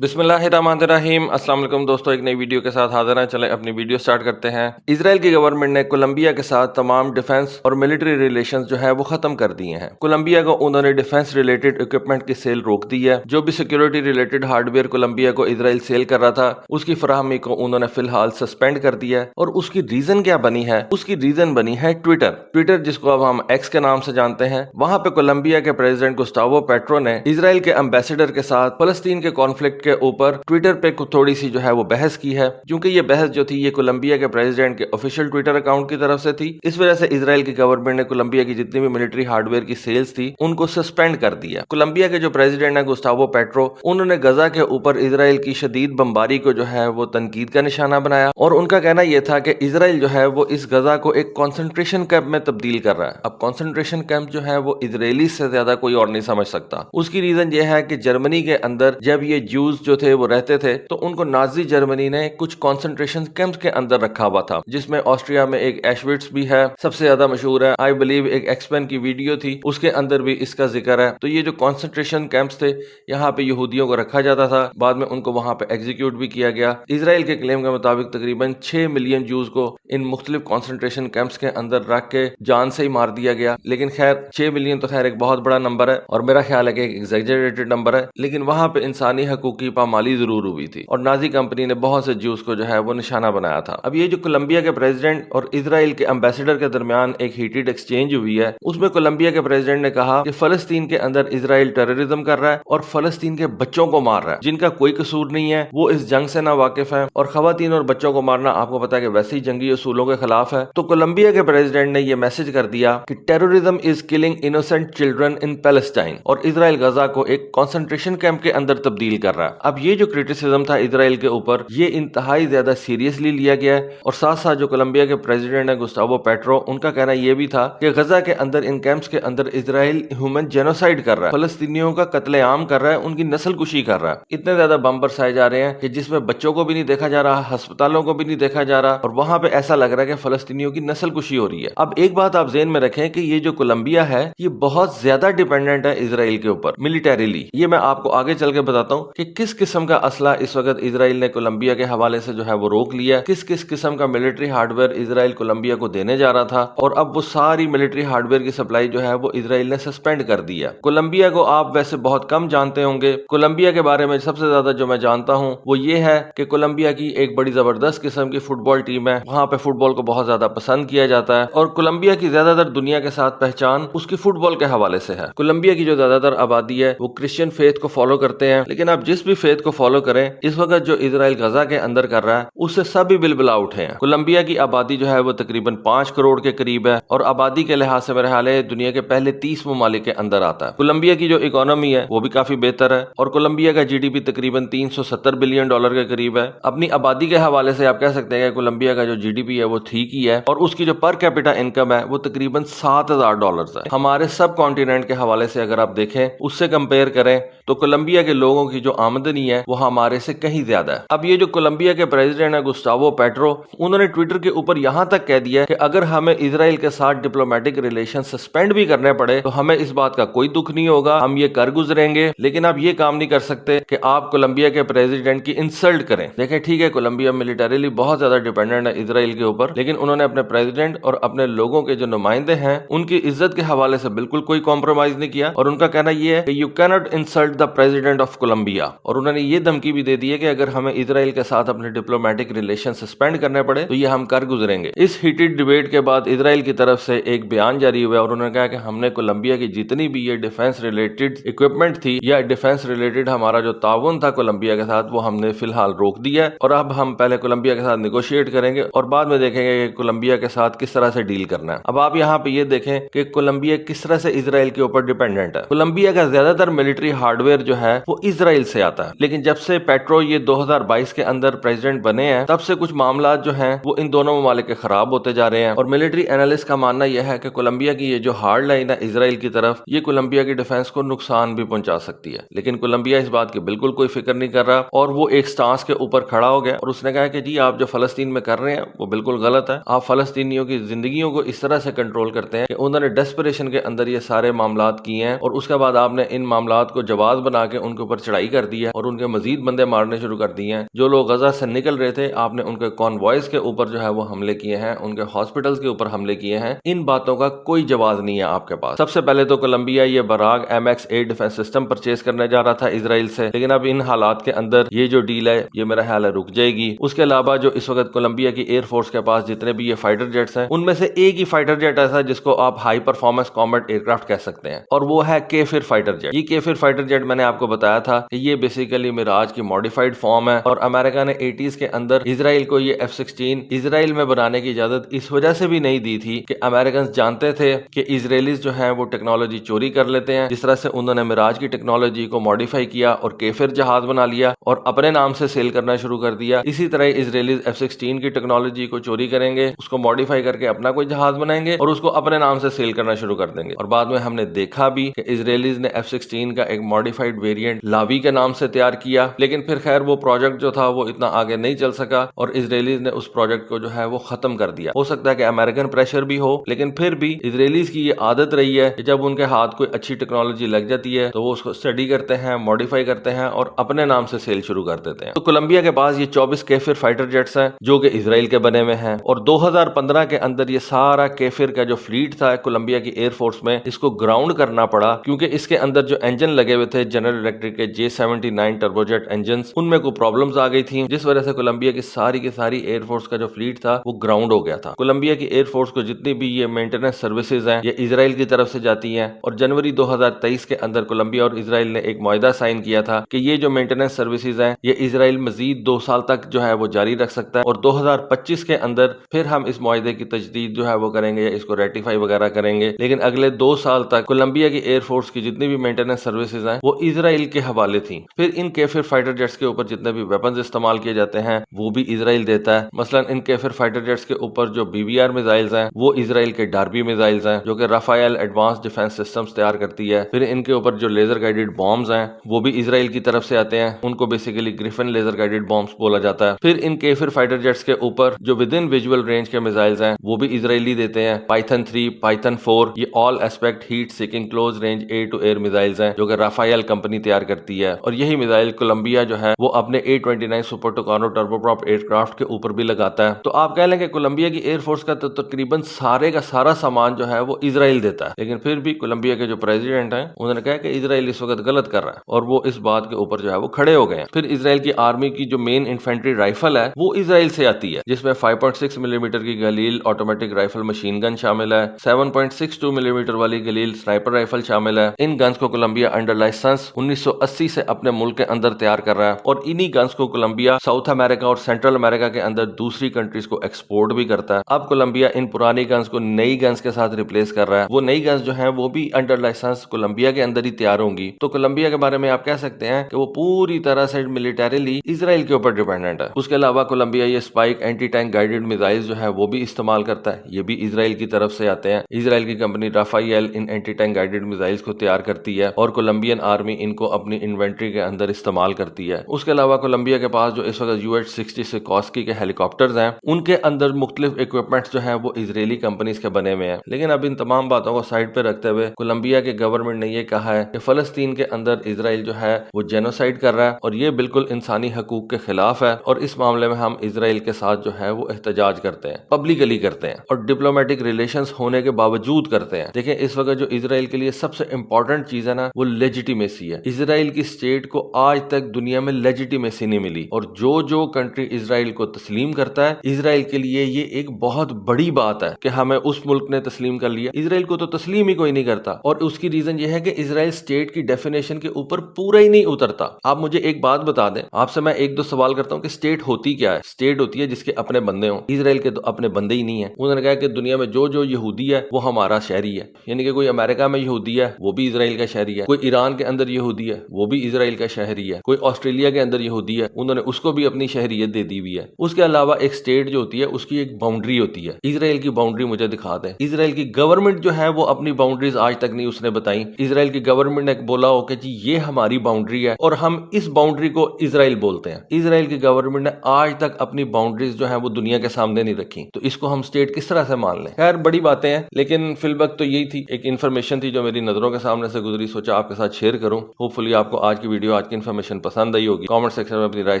बिस्मिल्लाहिर्रहमानिर्रहीम। अस्सलाम वालेकुम दोस्तों, एक नई वीडियो के साथ हाजिर हैं। चलें अपनी वीडियो स्टार्ट करते हैं। इजराइल की गवर्नमेंट ने कोलंबिया के साथ तमाम डिफेंस और मिलिट्री रिलेशंस जो है वो खत्म कर दिए हैं। कोलंबिया को उन्होंने डिफेंस रिलेटेड इक्विपमेंट की सेल रोक दी है। जो भी सिक्योरिटी रिलेटेड हार्डवेयर कोलंबिया को इजराइल सेल कर रहा था उसकी फराहमी को उन्होंने फिलहाल सस्पेंड कर दिया है। और उसकी रीजन क्या बनी है? उसकी रीजन बनी है ट्विटर, जिसको अब हम एक्स के नाम से जानते हैं। वहां पे कोलंबिया के प्रेसिडेंट गुस्टावो पेट्रो ने इजराइल के एम्बेसडर के साथ फलस्तीन के कॉन्फ्लिक्ट के ऊपर ट्विटर पे थोड़ी सी जो है वो बहस की है। क्योंकि ये बहस जो थी ये कोलंबिया के प्रेसिडेंट के ऑफिशियल ट्विटर अकाउंट की तरफ से थी। इस वजह से इजराइल की गवर्नमेंट ने कोलंबिया की जितनी भी मिलिट्री हार्डवेयर की सेल्स थी उनको सस्पेंड कर दिया। कोलंबिया के जो प्रेसिडेंट है गुस्टावो पेट्रो, उन्होंने गजा के ऊपर इजराइल की शदीद बमबारी को जो है वो तनकीद का निशाना बनाया। और उनका कहना यह था कि इजराइल जो है वो इस गजा को एक कॉन्सेंट्रेशन कैंप में तब्दील कर रहा है। अब कॉन्सेंट्रेशन कैंप जो है वो इजरायली से ज्यादा कोई और नहीं समझ सकता। उसकी रीजन ये है कि जर्मनी के अंदर जब ये ज्यूज जो थे वो रहते थे तो उनको नाजी जर्मनी ने कुछ कॉन्सेंट्रेशन कैंप्स के अंदर रखा हुआ था, जिसमें ऑस्ट्रिया में एक एशविट्स भी है, सबसे ज्यादा मशहूर है। आई बिलीव एक एक्सपेन की वीडियो थी उसके अंदर भी इसका जिक्र है। तो ये जो कॉन्सेंट्रेशन कैंप्स थे यहाँ पे यहूदियों को रखा जाता था, बाद में उनको वहां पे एग्जीक्यूट भी किया गया। इजराइल के क्लेम के मुताबिक तकरीबन 6 मिलियन जूस को इन मुख्तलिफ कॉन्सेंट्रेशन कैंप्स के अंदर रख के जान से ही मार दिया गया। लेकिन खैर 6 मिलियन तो खैर एक बहुत बड़ा नंबर है और मेरा ख्याल है कि एक एग्जैजरेटेड नंबर है, लेकिन वहां पे इंसानी हकूक की पामाली जरूर हुई थी और नाजी कंपनी ने बहुत से ज्यूस को जो है वो निशाना बनाया था। अब ये जो कोलंबिया के प्रेसिडेंट और इजराइल के एम्बेसडर के दरमियान एक हीटेड एक्सचेंज हुई है, उसमें कोलंबिया के प्रेसिडेंट ने कहा कि फलस्तीन के अंदर इजराइल टेररिज्म कर रहा है और फलस्तीन के बच्चों को मार रहा है जिनका कोई कसूर नहीं है, वो इस जंग से ना वाकिफ है। और खवातीन और बच्चों को मारना आपको पता है कि वैसे ही जंगी असूलों के खिलाफ है। तो कोलंबिया के प्रेसिडेंट ने यह मैसेज कर दिया कि terrorism is killing innocent children in Palestine और इजराइल गजा को एक कॉन्सेंट्रेशन कैंप के अंदर तब्दील कर रहा है। अब ये जो क्रिटिसिज्म था इजराइल के ऊपर ये इंतहाई ज्यादा सीरियसली लिया गया है। और साथ साथ जो कोलंबिया के प्रेसिडेंट है गुस्टावो पेट्रो, उनका कहना यह भी था कि गजा के अंदर इन कैंप्स के अंदर इजराइल ह्यूमन जेनोसाइड कर रहा है, फलस्तीनियों का कत्लेआम कर रहा है, उनकी नस्ल कुशी कर रहा है। इतने ज्यादा बम बरसाए जा रहे हैं कि जिसमें बच्चों को भी नहीं देखा जा रहा, अस्पतालों को भी नहीं देखा जा रहा और वहां पे ऐसा लग रहा है कि फलस्तीनियों की नस्ल कुशी हो रही है। अब एक बात आप ज़हन में रखें कि ये जो कोलंबिया है ये बहुत ज्यादा डिपेंडेंट है इजराइल के ऊपर मिलिटरीली। ये मैं आपको आगे चल के बताता हूँ कि किस किस्म का असला इस वक्त इजराइल ने कोलंबिया के हवाले से जो है वो रोक लिया, किस किस किस्म का मिलिट्री हार्डवेयर इजराइल कोलंबिया को देने जा रहा था और अब वो सारी मिलिट्री हार्डवेयर की सप्लाई जो है वो इजराइल ने सस्पेंड कर दिया। कोलंबिया को आप वैसे बहुत कम जानते होंगे। कोलंबिया के बारे में सबसे ज्यादा जो मैं जानता हूँ वो ये है कि कोलंबिया की एक बड़ी जबरदस्त किस्म की फुटबॉल टीम है, वहाँ पे फुटबॉल को बहुत ज्यादा पसंद किया जाता है और कोलंबिया की ज्यादातर दुनिया के साथ पहचान उसकी फुटबॉल के हवाले से है। कोलंबिया की जो ज्यादातर आबादी है वो क्रिश्चियन फेथ को फॉलो करते हैं, लेकिन आप जिस भी फेथ को फॉलो करें इस वक्त जो इजराइल गजा के अंदर कर रहा है उससे सभी बिलबिला उठे हैं। कोलंबिया की आबादी जो है वो तकरीबन 5 करोड़ के करीब है और आबादी के लिहाज से मेरे ख्याल है दुनिया के पहले 30 ममालिक के अंदर आता है। कोलंबिया की जो इकोनॉमी है वो भी काफी बेहतर है और कोलंबिया का जीडीपी तकरीबन 370 बिलियन डॉलर के करीब है। अपनी आबादी के हवाले से आप कह सकते हैं कि कोलंबिया का जो जीडीपी है वो ठीक ही है और उसकी जो पर कैपिटा इनकम है वो तकरीबन $7,000 है। हमारे सब कॉन्टिनेंट के हवाले से अगर आप देखें उससे कंपेयर करें तो कोलंबिया के लोगों की जो आमदनी है वो हमारे से कहीं ज्यादा है। अब ये जो कोलंबिया के प्रेसिडेंट है गुस्टावो पेट्रो, उन्होंने ट्विटर के ऊपर यहां तक कह दिया कि अगर हमें इजराइल के साथ डिप्लोमेटिक रिलेशन सस्पेंड भी करने पड़े तो हमें इस बात का कोई दुख नहीं होगा, हम ये कर गुजरेंगे, लेकिन आप ये काम नहीं कर सकते कि आप कोलंबिया के प्रेसिडेंट की इंसल्ट करें। देखें ठीक है कोलंबिया मिलिटरीली बहुत ज्यादा डिपेंडेंट है इजराइल के ऊपर, लेकिन उन्होंने अपने प्रेसिडेंट और अपने लोगों के जो नुमाइंदे हैं उनकी इज्जत के हवाले से बिल्कुल कोई कॉम्प्रोमाइज नहीं किया और उनका कहना यह है कि you can not insult the president of Colombia. और उन्होंने ये धमकी भी दे दी है कि अगर हमें इजराइल के साथ अपने डिप्लोमेटिक रिलेशन सस्पेंड करने पड़े तो ये हम कर गुजरेंगे। इस हीटेड डिबेट के बाद इजराइल की तरफ से एक बयान जारी हुआ और उन्होंने कहा कि हमने कोलंबिया की जितनी भी ये डिफेंस रिलेटेड इक्विपमेंट थी या डिफेंस रिलेटेड हमारा जो ताउन था कोलंबिया के साथ वो हमने फिलहाल रोक दिया है और अब हम पहले कोलंबिया के साथ नेगोशिएट करेंगे और बाद में देखेंगे कि कोलंबिया के साथ किस तरह से डील करना है। अब आप यहाँ पे ये देखें कि कोलंबिया किस तरह से इजराइल के ऊपर डिपेंडेंट है। कोलंबिया का ज्यादातर मिलिट्री हार्डवेयर जो है वो इजराइल से आता है, लेकिन जब से पेट्रो ये 2022 के अंदर प्रेसिडेंट बने हैं तब से कुछ मामला जो हैं वो इन दोनों ममालिक के खराब होते जा रहे हैं और मिलिट्री एनालिस्ट का मानना यह है कि कोलंबिया की ये जो हार्ड लाइन है इजराइल की तरफ ये कोलंबिया की डिफेंस को नुकसान भी पहुंचा सकती है। लेकिन कोलंबिया इस बात की बिल्कुल कोई फिक्र नहीं कर रहा और वो एक स्टांस के ऊपर खड़ा हो गया और उसने कहा कि जी आप जो फलस्तीन में कर रहे हैं वो बिल्कुल गलत है, आप फलस्तीनियों की जिंदगियों को इस तरह से कंट्रोल करते हैं कि उन्होंने डेस्परेशन के अंदर ये सारे मामलात किए हैं और उसके बाद आपने इन मामलात को जवाब बना के उनके ऊपर चढ़ाई कर दी اور ان کے مزید بندے مارنے شروع کر دیے ہیں. جو لوگ غزہ سے نکل رہے تھے آپ نے ان کے کانوائز کے اوپر جو ہے وہ حملے کیے ہیں, ان کے ہاسپٹلز کے اوپر حملے کیے ہیں. ان باتوں کا کوئی جواز نہیں ہے آپ کے پاس. سب سے پہلے تو کولمبیا یہ براگ MX8 ڈیفنس سسٹم پرچیز کرنے جا رہا تھا اسرائیل سے, لیکن اب ان حالات کے اندر یہ جو ڈیل ہے یہ میرا خیال ہے رک جائے گی. اس کے علاوہ جو اس وقت کولمبیا کی ایئر فورس کے پاس جتنے بھی یہ فائٹر جیٹس ہیں ان میں سے ایک ہی فائٹر جیٹ ایسا جس کو آپ high performance combat aircraft کہہ سکتے ہیں, اور وہ ہے کیفر فائٹر جیٹ. یہ کیفر فائٹر جیٹ میں نے آپ کو بتایا تھا کہ یہ بیسیکلی میراج کی ماڈیفائڈ فارم ہے, اور امریکہ نے 80s کے اندر اسرائیل کو یہ F-16 اسرائیل میں بنانے کی اجازت اس وجہ سے بھی نہیں دی تھی کہ امریکنز جانتے تھے کہ اسرائیلیز جو ہیں وہ ٹیکنالوجی چوری کر لیتے ہیں. جس طرح سے انہوں نے میراج کی ٹیکنالوجی کو ماڈیفائی کیا اور کیفر جہاز بنا لیا اور اپنے نام سے سیل کرنا شروع کر دیا, اسی طرح اسرائیلیز F-16 کی ٹیکنالوجی کو چوری کریں گے, اس کو ماڈیفائی کر کے اپنا کوئی جہاز بنائیں گے اور اس کو اپنے نام سے سیل کرنا شروع کر دیں گے. اور بعد میں ہم نے دیکھا بھی کہ اسرائیلیز نے F-16 کا ایک ماڈیفائڈ ویریئنٹ لاوی کے نام سے تیار کیا, لیکن پھر خیر وہ پروجیکٹ جو تھا وہ اتنا آگے نہیں چل سکا اور اسرائیلیز نے اس پروجیکٹ کو جو ہے وہ ختم کر دیا. ہو سکتا ہے کہ امریکن پریشر بھی ہو, لیکن پھر بھی اسرائیلیز کی یہ عادت رہی ہے کہ جب ان کے ہاتھ کوئی اچھی ٹیکنالوجی لگ جاتی ہے تو وہ اس کو اسٹڈی کرتے ہیں, ماڈیفائی کرتے ہیں اور اپنے نام سے سیل شروع کر دیتے ہیں. تو کولمبیا کے پاس یہ 24 کیفر فائٹر جیٹس ہیں جو کہ اسرائیل کے بنے ہوئے ہیں, اور 2015 کے اندر یہ سارا کیفر کا جو فلیٹ تھا کولمبیا کی ایئر فورس میں اس کو گراؤنڈ کرنا پڑا, کیونکہ اس کے اندر جو انجن لگے ہوئے تھے جنرل الیکٹرک کے J79 ٹربو جیٹ انجنز, ان میں کوئی پرابلمز آ گئی تھیں, جس وجہ سے کولمبیا کی ساری ایئر فورس کا جو فلیٹ تھا وہ گراؤنڈ ہو گیا تھا. کولمبیا کی ایئر فورس کو جتنی بھی یہ مینٹیننس سروسز ہیں یہ اسرائیل کی طرف سے جاتی ہیں, اور جنوری 2023 کے اندر کولمبیا اور اسرائیل نے ایک معاہدہ سائن کیا تھا کہ یہ جو مینٹیننس سروسز ہیں یہ اسرائیل مزید 2 سال تک جو ہے وہ جاری رکھ سکتا ہے, اور 2025 کے اندر پھر ہم اس معاہدے کی تجدید جو ہے وہ کریں گے یا اس کو ریٹیفائی وغیرہ کریں گے. لیکن اگلے 2 سال تک کولمبیا کی ایئر فورس کی جتنی بھی مینٹیننس سروسز ہیں وہ اسرائیل کے حوالے تھیں. پھر ان کیفر فائٹر جیٹس کے اوپر جتنے بھی ویپنز استعمال کیے جاتے ہیں وہ بھی اسرائیل دیتا ہے. مثلا ان کیفر فائٹر جیٹس کے اوپر جو BBR میزائلز ہیں وہ اسرائیل کے ڈاربی میزائلز ہیں جو کہ رافائل ایڈوانس ڈیفنس سسٹمز تیار کرتی ہے. پھر ان کے اوپر جو لیزر گائیڈڈ بامز ہیں وہ بھی اسرائیل کی طرف سے آتے ہیں, ان کو basically Griffin laser guided bombs بولا جاتا ہے. پھر ان کیفر فائٹر جیٹس کے اوپر جو ود ان ویژول رینج کے میزائلز ہیں وہ بھی اسرائیلی دیتے ہیں. پائتھن 3, پائتھن 4 یہ all aspect heat seeking close range air to air missiles ہیں جو کہ رافائل کمپنی تیار کرتی ہے, اور یہی میزائل کولمبیا جو ہے وہ اپنے A-29 super Tucano turboprop aircraft کے اوپر بھی لگاتا ہے. تو آپ کہہ لیں کہ کولمبیا کی ایئر فورس کا تو تقریباً سارے کا سارا سامان جو ہے وہ اسرائیل دیتا ہے, لیکن پھر بھی کولمبیا کے جو پریزیڈنٹ ہیں انہوں نے کہا کہ اسرائیل اس وقت غلط کر رہا ہے, اور وہ اس بات کے اوپر جو ہے وہ کھڑے ہو گئے ہیں. پھر اسرائیل کی آرمی کی جو مین انفینٹری رائفل ہے وہ اسرائیل سے آتی ہے, جس میں 5.6 ملی میٹر کی گلیل آٹومیٹک رائفل مشین گن شامل ہے, 7.62 ملی میٹر والی گلیل سنائپر رائفل شامل ہے. ان گنز کو کولمبیا انڈر لائسنس 1980 سے اپنے ملک کے اندر تیار کر رہا ہے, اور انہی گنز کو کولمبیا ساؤتھ امریکہ اور سینٹرل امریکہ کے اندر دوسری کنٹریز کو ایکسپورٹ بھی کرتا ہے. اب کولمبیا ان پرانی گنز کو نئی گنز کے ساتھ ریپلیس کر رہا ہے. وہ نئی گنز جو ہیں وہ بھی انڈر لائسنس کولمبیا کے اندر ہی تیار ہوں گی. تو کولمبیا کے بارے میں آپ کہہ سکتے ہیں کہ وہ پوری طرح سے ملیٹریلی اسرائیل کے اوپر ڈیپینڈنٹ ہے. اس کے علاوہ کولمبیا یہ spike anti tank guided missiles جو ہے وہ بھی استعمال کرتا ہے, یہ بھی اسرائیل کی طرف سے آتے ہیں. اسرائیل کی کمپنی رافائل ان اینٹی ٹینک گائیڈڈ میزائلز کو تیار کرتی ہے, اور کولمبین آرمی ان کو اپنی انوینٹری کے اندر استعمال کرتی ہے. اس کے علاوہ کولمبیا کے پاس جو اس وقت UH-60 سکوسکی کے ہیلی کاپٹرز ہیں ان کے اندر مختلف اکوپمنٹس جو ہیں وہ اسرائیلی کمپنیز کے بنے ہوئے ہیں. لیکن اب ان تمام باتوں کو سائڈ پہ رکھتے ہوئے کولمبیا کے گورنمنٹ نے یہ کہا ہے کہ فلسطین کے اندر اسرائیل جو ہے وہ جینوسائیڈ کر رہا ہے, اور یہ بالکل انسانی حقوق کے خلاف ہے, اور اس معاملے میں ہم اسرائیل کے ساتھ جو ہے وہ احتجاج کرتے ہیں, پبلکلی کرتے ہیں, اور ڈپلومیٹک ریلیشنز ہونے کے باوجود کرتے ہیں. دیکھیں اس وقت جو اسرائیل کے لیے سب سے امپورٹنٹ چیز ہے نا وہ لیجیٹیمیسی ہے. اسرائیل کی اسٹیٹ کو آج تک دنیا میں لیجیٹیمیسی نہیں ملی, اور جو کنٹری اسرائیل کو تسلیم کرتا ہے اسرائیل کے لیے یہ ایک بہت بڑی بات ہے کہ ہمیں اس ملک نے تسلیم کر لیا. اسرائیل کو تو تسلیم ہی کوئی نہیں کرتا, اور اس کی ریزن یہ ہے کہ اسرائیل اسٹیٹ کی ڈیفینیشن کے اوپر پورا ہی نہیں اترتا. آپ مجھے ایک بات بتا دیں, آپ سے میں 1-2 سوال کرتا ہوں کہ اسٹیٹ ہوتی کیا ہے؟ اسٹیٹ ہوتی ہے جس کے اپنے بندے ہوں. اسرائیل کے تو اپنے بندے ہی نہیں ہیں. انہوں نے کہا کہ دنیا میں جو یہودی ہے وہ ہمارا شہری ہے, یعنی کہ کوئی امریکہ میں یہودی ہے وہ بھی اسرائیل کا شہری ہے, کوئی ایران کے اندر یہودی ہے وہ بھی اسرائیل کا شہری ہے, کوئی آسٹریلیا کے اندر یہودی ہے انہوں نے اس کو بھی اپنی شہریت دے دی ہوئی ہے. اس کے علاوہ ایک اسٹیٹ جو ہوتی ہے اس کی ایک باؤنڈری ہوتی ہے. اسرائیل کی باؤنڈری مجھے دکھا دیں. اسرائیل کی گورنمنٹ جو ہے وہ اپنی باؤنڈریز آج تک نہیں اس نے بتائی. اسرائیل کی گورنمنٹ نے بولا ہو کہ جی یہ ہماری باؤنڈری ہے اور ہم اس باؤنڈری کو اسرائیل بولتے ہیں. اسرائیل کی گورنمنٹ نے آج تک اپنی باؤنڈریز جو ہیں وہ دنیا کے سامنے نہیں رکھی, تو اس کو ہم اسٹیٹ کس طرح سے مان لیں؟ خیر بڑی باتیں ہیں, لیکن فی الوقت تو یہی تھی, ایک انفارمیشن تھی جو میری نظروں کے سامنے سے گزری, سوچا آپ کے ساتھ شیئر کروں. ہوپ فلی آپ کو آج کی ویڈیو آج کی انفارمیشن پسند آئی ہوگی. کامنٹ سیکشن میں اپنی رائے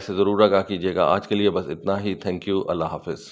سے ضرور آگاہ کیجیے گا. آج کے لیے بس اتنا ہی. Thank you. اللہ حافظ.